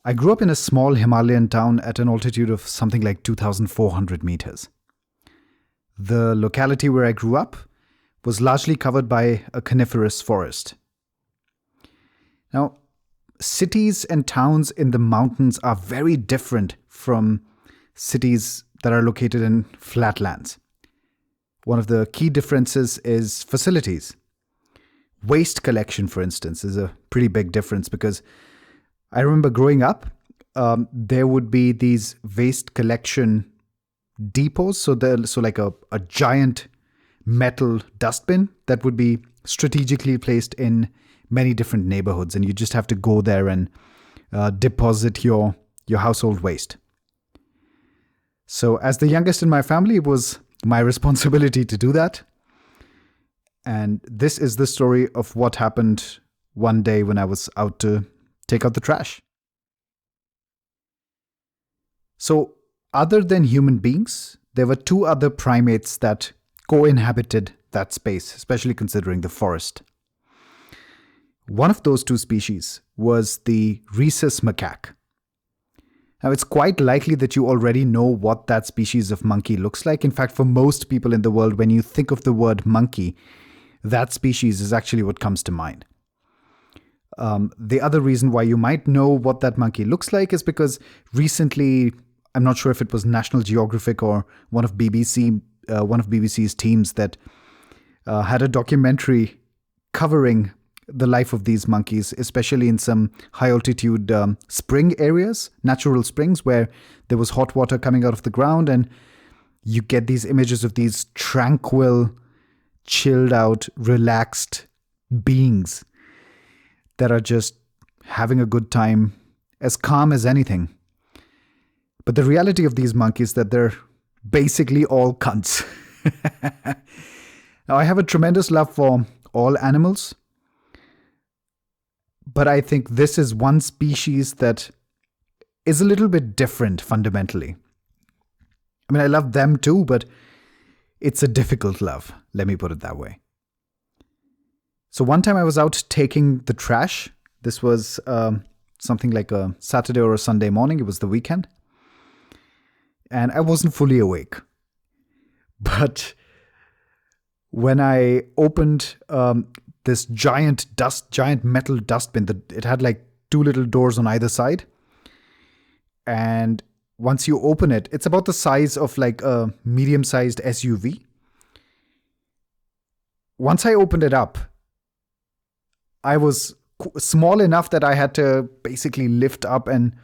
I grew up in a small Himalayan town at an altitude of something like 2,400 meters. The locality where I grew up was largely covered by a coniferous forest. Now, cities and towns in the mountains are very different from cities that are located in flatlands. One of the key differences is facilities. Waste collection, for instance, is a pretty big difference because I remember growing up, there would be these waste collection depots. So like a giant metal dustbin that would be strategically placed in many different neighborhoods, and you just have to go there and deposit your household waste. So as the youngest in my family, it was my responsibility to do that. And this is the story of what happened one day when I was out to take out the trash. So, other than human beings, there were two other primates that co-inhabited that space, especially considering the forest. One of those two species was the rhesus macaque. Now, it's quite likely that you already know what that species of monkey looks like. In fact, for most people in the world, when you think of the word monkey, that species is actually what comes to mind. The other reason why you might know what that monkey looks like is because recently, I'm not sure if it was National Geographic or one of BBC's teams that had a documentary covering the life of these monkeys, especially in some high altitude spring areas, natural springs where there was hot water coming out of the ground, and you get these images of these tranquil, chilled out, relaxed beings that are just having a good time, as calm as anything. But the reality of these monkeys is that they're basically all cunts. Now, I have a tremendous love for all animals, but I think this is one species that is a little bit different fundamentally. I mean, I love them too, but it's a difficult love, let me put it that way. So one time I was out taking the trash. This was something like a Saturday or a Sunday morning. It was the weekend. And I wasn't fully awake. But when I opened this giant metal dustbin, it had like two little doors on either side. And once you open it, it's about the size of like a medium-sized SUV. Once I opened it up, I was small enough that I had to basically lift up and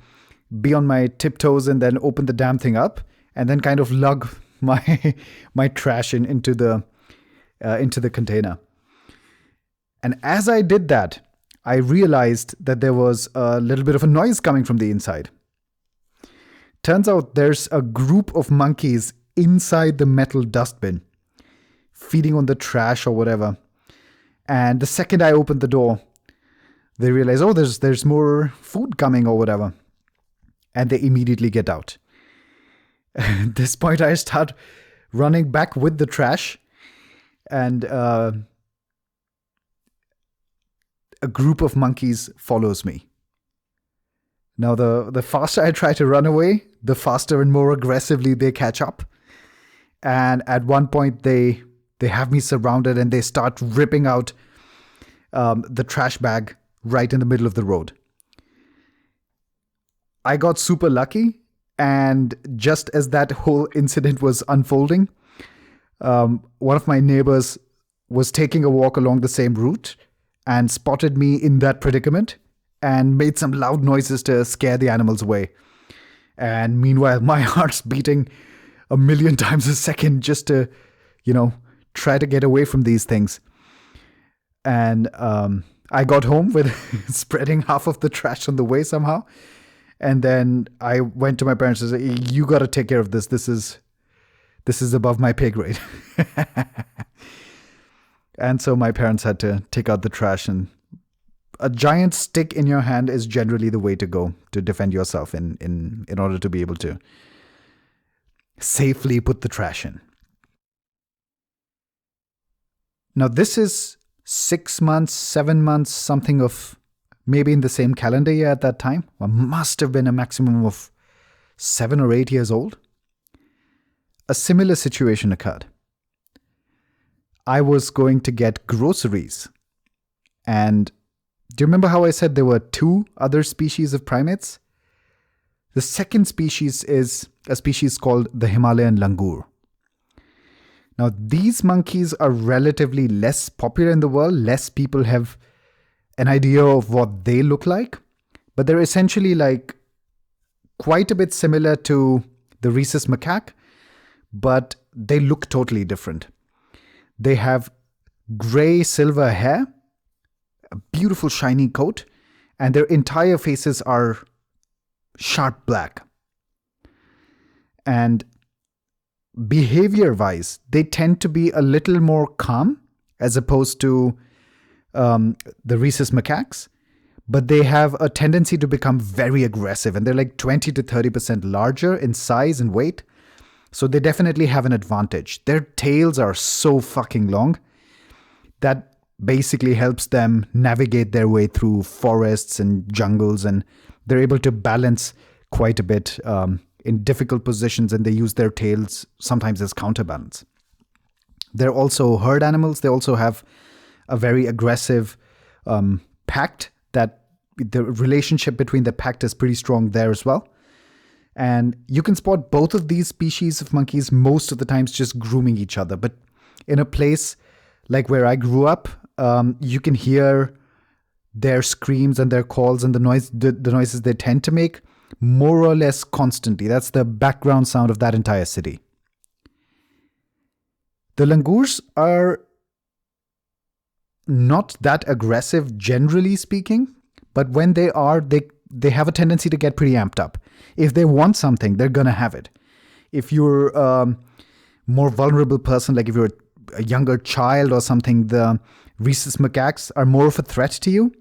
be on my tiptoes and then open the damn thing up and then kind of lug my trash into the container. And as I did that, I realized that there was a little bit of a noise coming from the inside. Turns out there's a group of monkeys inside the metal dustbin feeding on the trash or whatever. And the second I opened the door, they realize, oh, there's more food coming or whatever. And they immediately get out. At this point, I start running back with the trash. And a group of monkeys follows me. Now, the faster I try to run away, the faster and more aggressively they catch up. And at one point, they have me surrounded and they start ripping out the trash bag right in the middle of the road. I got super lucky, and just as that whole incident was unfolding, one of my neighbors was taking a walk along the same route and spotted me in that predicament and made some loud noises to scare the animals away. And meanwhile, my heart's beating a million times a second just to, try to get away from these things. And I got home with spreading half of the trash on the way somehow. And then I went to my parents and said, you got to take care of this. This is above my pay grade. And so my parents had to take out the trash, and a giant stick in your hand is generally the way to go to defend yourself in order to be able to safely put the trash in. Now, this is 6 months, 7 months, something of maybe in the same calendar year at that time. I must have been a maximum of 7 or 8 years old. A similar situation occurred. I was going to get groceries. And do you remember how I said there were 2 other species of primates? The second species is a species called the Himalayan Langur. Now, these monkeys are relatively less popular in the world. Less people have an idea of what they look like. But they're essentially like quite a bit similar to the rhesus macaque, but they look totally different. They have gray silver hair, a beautiful shiny coat, and their entire faces are sharp black. And behavior-wise, they tend to be a little more calm as opposed to the rhesus macaques, but they have a tendency to become very aggressive, and they're like 20 to 30% larger in size and weight. So they definitely have an advantage. Their tails are so fucking long that basically helps them navigate their way through forests and jungles, and they're able to balance quite a bit in difficult positions, and they use their tails sometimes as counterbalance. They're also herd animals. They also have a very aggressive pact, that the relationship between the pact is pretty strong there as well. And you can spot both of these species of monkeys most of the times just grooming each other. But in a place like where I grew up, you can hear their screams and their calls and the noises they tend to make more or less constantly. That's the background sound of that entire city. The langurs are not that aggressive, generally speaking, but when they are, they have a tendency to get pretty amped up. If they want something, they're going to have it. If you're a more vulnerable person, like if you're a younger child or something, the rhesus macaques are more of a threat to you.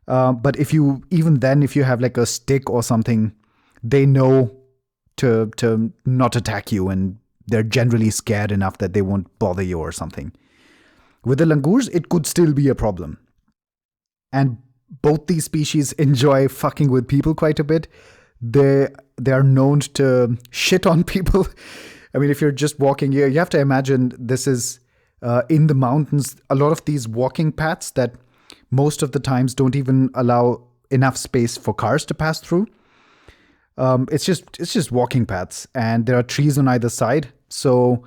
But if you have like a stick or something, they know to not attack you, and they're generally scared enough that they won't bother you or something. With the langurs, it could still be a problem. And both these species enjoy fucking with people quite a bit. They are known to shit on people. I mean, if you're just walking here, you have to imagine this is in the mountains. A lot of these walking paths that most of the times don't even allow enough space for cars to pass through. It's just walking paths, and there are trees on either side. So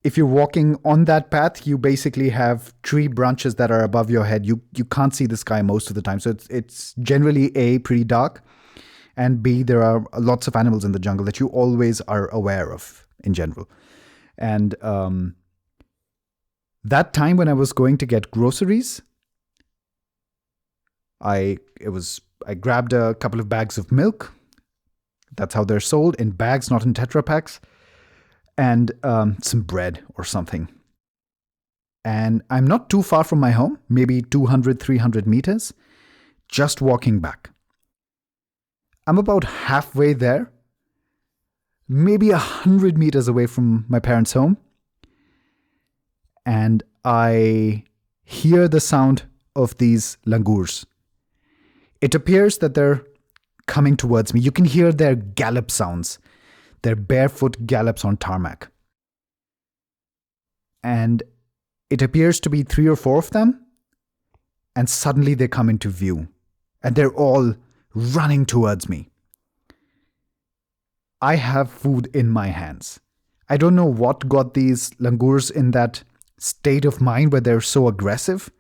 if you're walking on that path, you basically have tree branches that are above your head. You can't see the sky most of the time. So it's generally A, pretty dark, and B, there are lots of animals in the jungle that you always are aware of in general. And that time when I was going to get groceries, I grabbed a couple of bags of milk. That's how they're sold, in bags, not in Tetra Paks. And some bread or something. And I'm not too far from my home, maybe 200, 300 meters, just walking back. I'm about halfway there, maybe 100 meters away from my parents' home. And I hear the sound of these langurs. It appears that they're coming towards me. You can hear their gallop sounds. Their barefoot gallops on tarmac. And it appears to be 3 or 4 of them. And suddenly they come into view. And they're all running towards me. I have food in my hands. I don't know what got these langurs in that state of mind where they're so aggressive.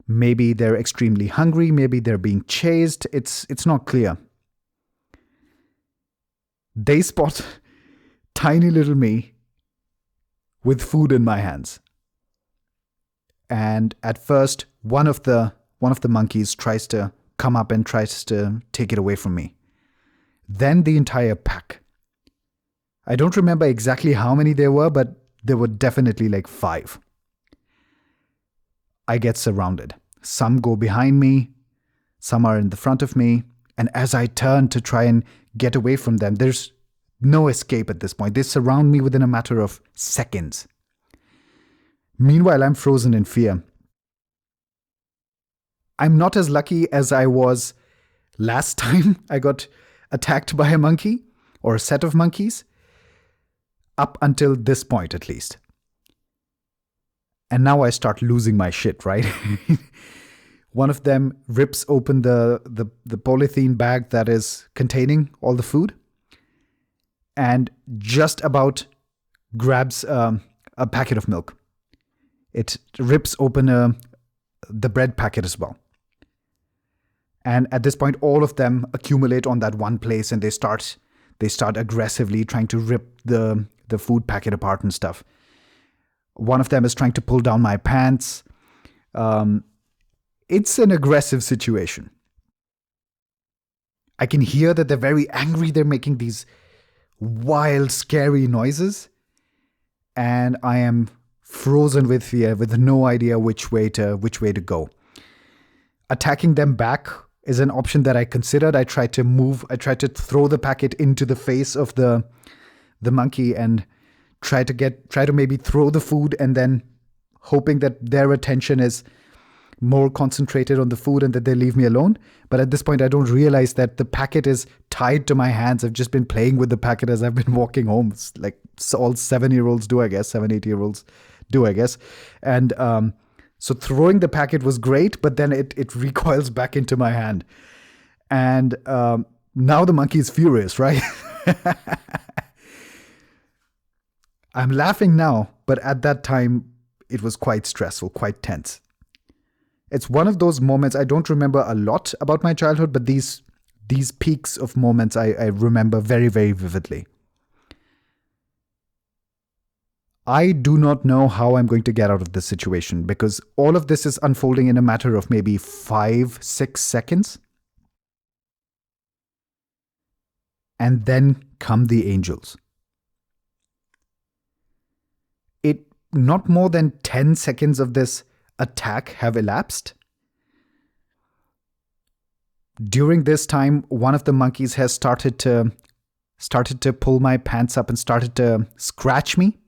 Maybe they're extremely hungry. Maybe they're being chased. It's not clear. They spot tiny little me with food in my hands. And at first, one of the monkeys tries to come up and tries to take it away from me. Then the entire pack. I don't remember exactly how many there were, but there were definitely like 5. I get surrounded. Some go behind me, some are in the front of me, and as I turn to try and get away from them, there's no escape at this point. They surround me within a matter of seconds. Meanwhile, I'm frozen in fear. I'm not as lucky as I was last time I got attacked by a monkey or a set of monkeys, up until this point at least. And now I start losing my shit, right? One of them rips open the polythene bag that is containing all the food and just about grabs a packet of milk. It rips open the bread packet as well. And at this point, all of them accumulate on that one place, and they start aggressively trying to rip the food packet apart and stuff. One of them is trying to pull down my pants. It's an aggressive situation. I can hear that they're very angry. They're making these wild, scary noises. And I am frozen with fear, with no idea which way to go. Attacking them back is an option that I considered. I tried to throw the packet into the face of the monkey and try to maybe throw the food, and then hoping that their attention is more concentrated on the food and that they leave me alone. But at this point, I don't realize that the packet is tied to my hands. I've just been playing with the packet as I've been walking home. It's like all 7-year-olds do, I guess. 7, 8-year-olds do, I guess. And so throwing the packet was great, but then it recoils back into my hand. And now the monkey is furious, right? I'm laughing now, but at that time, it was quite stressful, quite tense. It's one of those moments, I don't remember a lot about my childhood, but these peaks of moments I remember very, very vividly. I do not know how I'm going to get out of this situation, because all of this is unfolding in a matter of maybe 5-6 seconds. And then come the angels. Not more than 10 seconds of this attack have elapsed. During this time, one of the monkeys has started to pull my pants up and started to scratch me.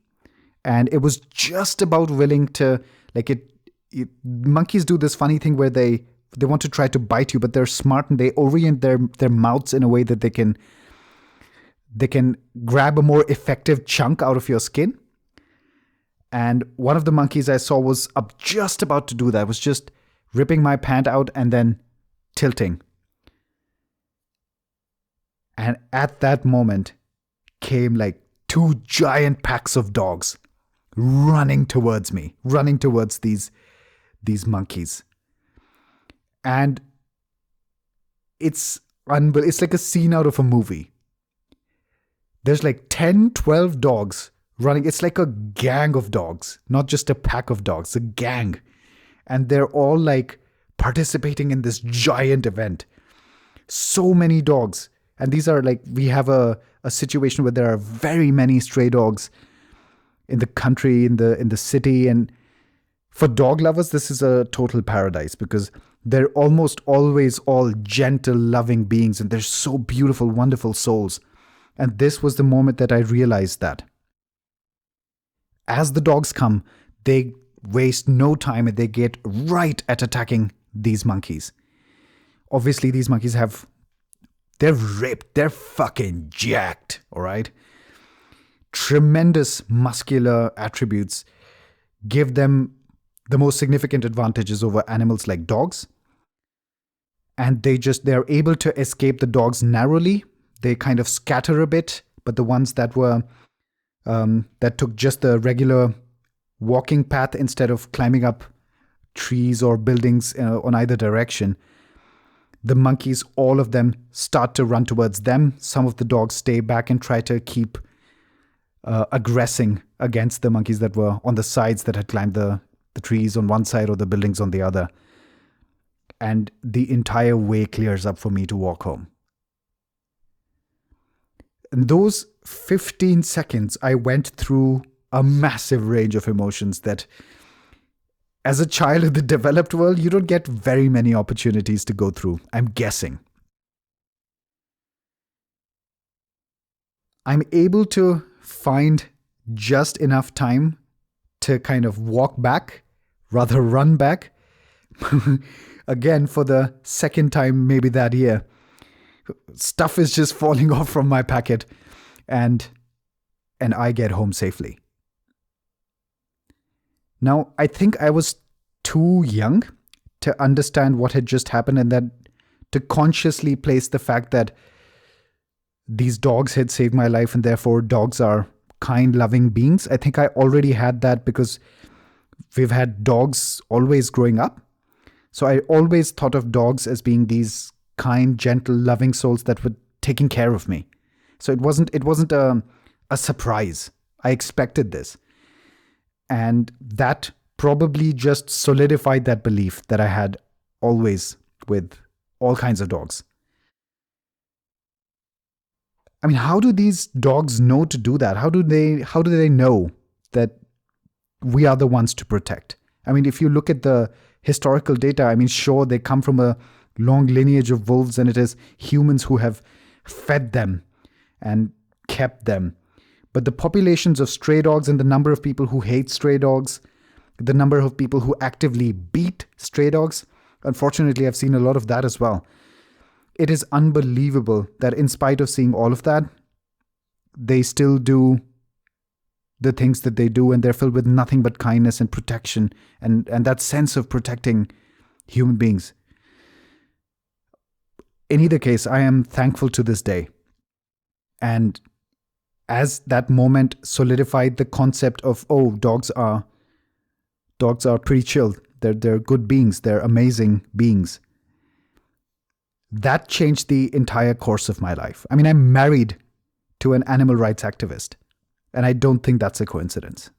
And it was just about willing to, monkeys do this funny thing where they want to try to bite you, but they're smart and they orient their mouths in a way that they can grab a more effective chunk out of your skin. And one of the monkeys I saw was just about to do that, was just ripping my pant out and then tilting. And at that moment came like 2 giant packs of dogs running towards me, running towards these monkeys. And it's like a scene out of a movie. There's like 10, 12 dogs running. It's like a gang of dogs, not just a pack of dogs, a gang. And they're all like participating in this giant event. So many dogs. And these are like, we have a situation where there are very many stray dogs in the country, in the city. And for dog lovers, this is a total paradise, because they're almost always all gentle, loving beings. And they're so beautiful, wonderful souls. And this was the moment that I realized that. As the dogs come, they waste no time and they get right at attacking these monkeys. Obviously, these monkeys they're ripped, they're fucking jacked, all right? Tremendous muscular attributes give them the most significant advantages over animals like dogs. And they're able to escape the dogs narrowly. They kind of scatter a bit, but the ones that took just the regular walking path instead of climbing up trees or buildings on either direction, the monkeys, all of them, start to run towards them. Some of the dogs stay back and try to keep aggressing against the monkeys that were on the sides that had climbed the trees on one side or the buildings on the other. And the entire way clears up for me to walk home. In those 15 seconds, I went through a massive range of emotions that, as a child in the developed world, you don't get very many opportunities to go through, I'm guessing. I'm able to find just enough time to kind of walk back, rather run back. again for the second time maybe that year. Stuff is just falling off from my packet, and I get home safely. Now, I think I was too young to understand what had just happened, and that to consciously place the fact that these dogs had saved my life and therefore dogs are kind, loving beings. I think I already had that because we've had dogs always growing up. So I always thought of dogs as being these kind, gentle, loving souls that were taking care of me. So it wasn't a surprise. I expected this. And that probably just solidified that belief that I had always with all kinds of dogs. I mean, how do these dogs know to do that? How do they know that we are the ones to protect? I mean, if you look at the historical data, I mean, sure, they come from a long lineage of wolves, and it is humans who have fed them and kept them. But the populations of stray dogs and the number of people who hate stray dogs, the number of people who actively beat stray dogs, unfortunately, I've seen a lot of that as well. It is unbelievable that in spite of seeing all of that, they still do the things that they do, and they're filled with nothing but kindness and protection and that sense of protecting human beings. In either case, I am thankful to this day. And as that moment solidified the concept of, oh, dogs are pretty chill. They're good beings. They're amazing beings. That changed the entire course of my life. I mean, I'm married to an animal rights activist, and I don't think that's a coincidence.